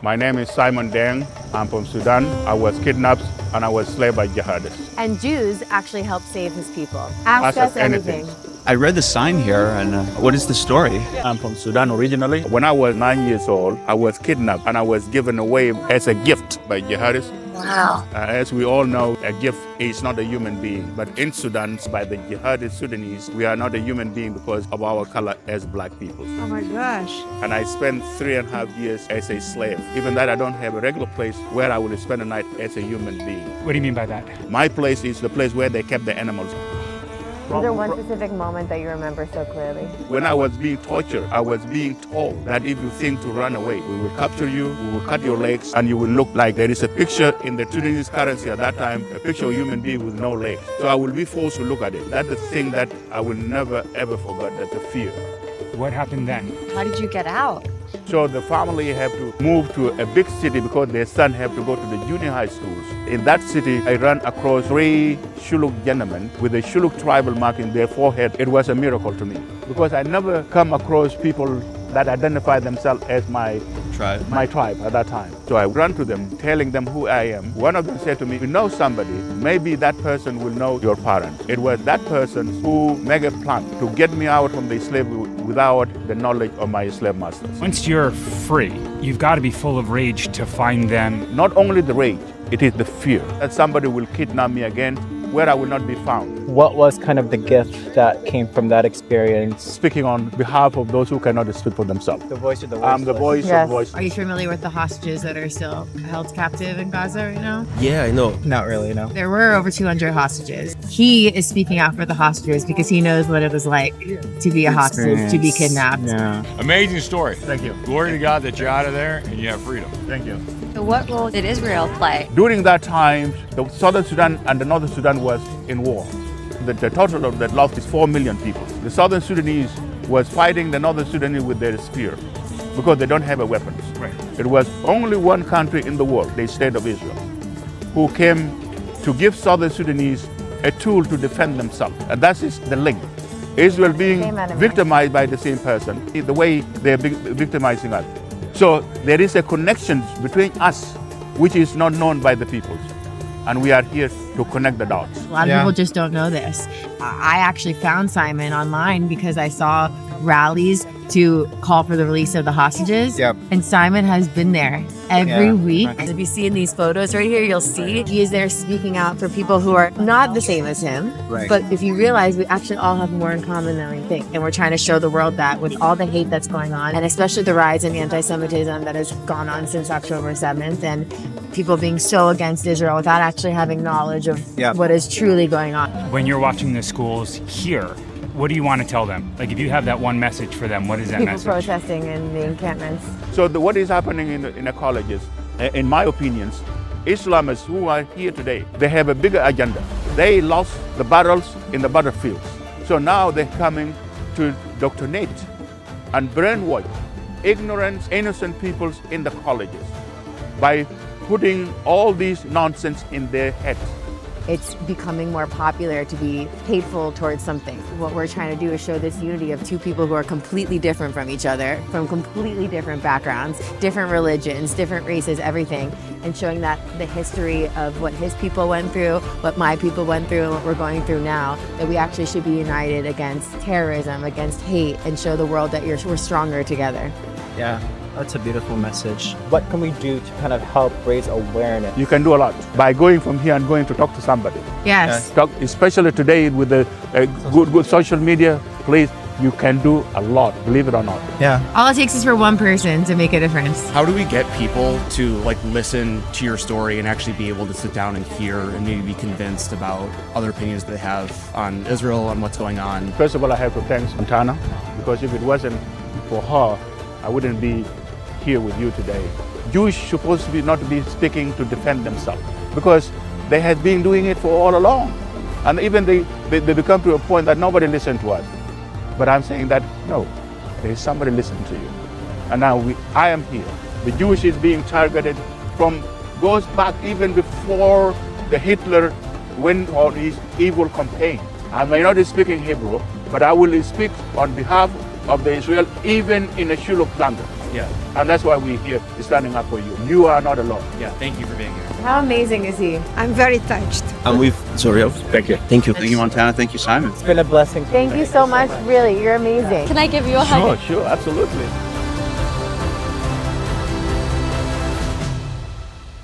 My name is Simon Deng. I'm from Sudan. I was kidnapped and I was enslaved by jihadists. And Jews actually helped save his people. Ask us anything. I read the sign here, and what is the story? I'm from Sudan originally. When I was 9 years old, I was kidnapped and I was given away as a gift by jihadists. Wow. As we all know, a gift is not a human being. But in Sudan, by the jihadist Sudanese, we are not a human being because of our color as black people. Oh my gosh. And I spent 3.5 years as a slave. Even that, I don't have a regular place where I would spend a night as a human being. What do you mean by that? My place is the place where they kept the animals. Is there one specific moment that you remember so clearly? When I was being tortured, I was being told that if you think to run away, we will capture you, we will cut your legs, and you will look like there is a picture in the Sudanese currency at that time, a picture of a human being with no legs. So I will be forced to look at it. That's the thing that I will never ever forget, that's the fear. What happened then? How did you get out? So the family have to move to a big city because their son have to go to the junior high schools. In that city, I ran across 3 Shuluk gentlemen with a Shuluk tribal mark in their forehead. It was a miracle to me because I never come across people that identify themselves as my tribe at that time. So I ran to them, telling them who I am. One of them said to me, "We know somebody, maybe that person will know your parents." It was that person who made a plan to get me out from the slavery without the knowledge of my slave masters. Once you're free, you've got to be full of rage to find them. Not only the rage, it is the fear that somebody will kidnap me again where I will not be found. What was kind of the gift that came from that experience? Speaking on behalf of those who cannot speak for themselves. The voice of the I'm the voice Yes. of voice. Are you familiar with the hostages that are still held captive in Gaza right now? Yeah, I know. Not really, no. There were over 200 hostages. He is speaking out for the hostages because he knows what it was like to be a hostage, to be kidnapped. Yeah. Amazing story. Thank you. Glory to God that you're out of there and you have freedom. Thank you. So what role did Israel play? During that time, the Southern Sudan and the Northern Sudan was in war. The total of that lost is 4 million people. The Southern Sudanese was fighting the Northern Sudanese with their spear because they don't have a weapons. Right. It was only one country in the world, the state of Israel, who came to give Southern Sudanese a tool to defend themselves. And that is the link. Israel being Same enemy. victimized by the same person, the way they're victimizing us. So there is a connection between us, which is not known by the peoples. And we are here to connect the dots. A lot of people just don't know this. I actually found Simon online because I saw rallies to call for the release of the hostages. Yep. And Simon has been there every week. And if you see in these photos right here, you'll see he is there speaking out for people who are not the same as him. Right. But if you realize we actually all have more in common than we think. And we're trying to show the world that with all the hate that's going on, and especially the rise in anti-Semitism that has gone on since October 7th, and people being so against Israel without actually having knowledge of Yep. what is truly going on. When you're watching the schools here, what do you want to tell them? Like, if you have that one message for them, what is that People message? protesting in the encampments. So what is happening in the colleges, in my opinions, Islamists who are here today, they have a bigger agenda. They lost the battles in the battlefields. So now they're coming to doctrinate and brainwash ignorant, innocent peoples in the colleges by putting all these nonsense in their heads. It's becoming more popular to be hateful towards something. What we're trying to do is show this unity of two people who are completely different from each other, from completely different backgrounds, different religions, different races, everything, and showing that the history of what his people went through, what my people went through, and what we're going through now, that we actually should be united against terrorism, against hate, and show the world that we're stronger together. Yeah, that's a beautiful message. What can we do to kind of help raise awareness? You can do a lot by going from here and going to talk to somebody. Yes. Talk, especially today with the good social media, please, you can do a lot, believe it or not. Yeah. All it takes is for one person to make a difference. How do we get people to listen to your story and actually be able to sit down and hear and maybe be convinced about other opinions they have on Israel, on what's going on? First of all, I have to thank Montana, because if it wasn't for her, I wouldn't be here with you today. Jews supposed to be not to be speaking to defend themselves, because they have been doing it for all along. And even they become to a point that nobody listened to us. But I'm saying that, no, there is somebody listening to you. And now I am here. The Jewish is being targeted goes back even before the Hitler went on his evil campaign. I may not speak in Hebrew, but I will speak on behalf of the Israel, even in a Shuluk language. Yeah. And that's why we're here standing up for you. You are not alone. Yeah. Thank you for being here. How amazing is he? I'm very touched. I'm with Zorio. Thank you. Thank you. Thank you, Montana. Thank you, Simon. It's been a blessing. Thank you so much. Really, you're amazing. Can I give you a hug? Sure, absolutely.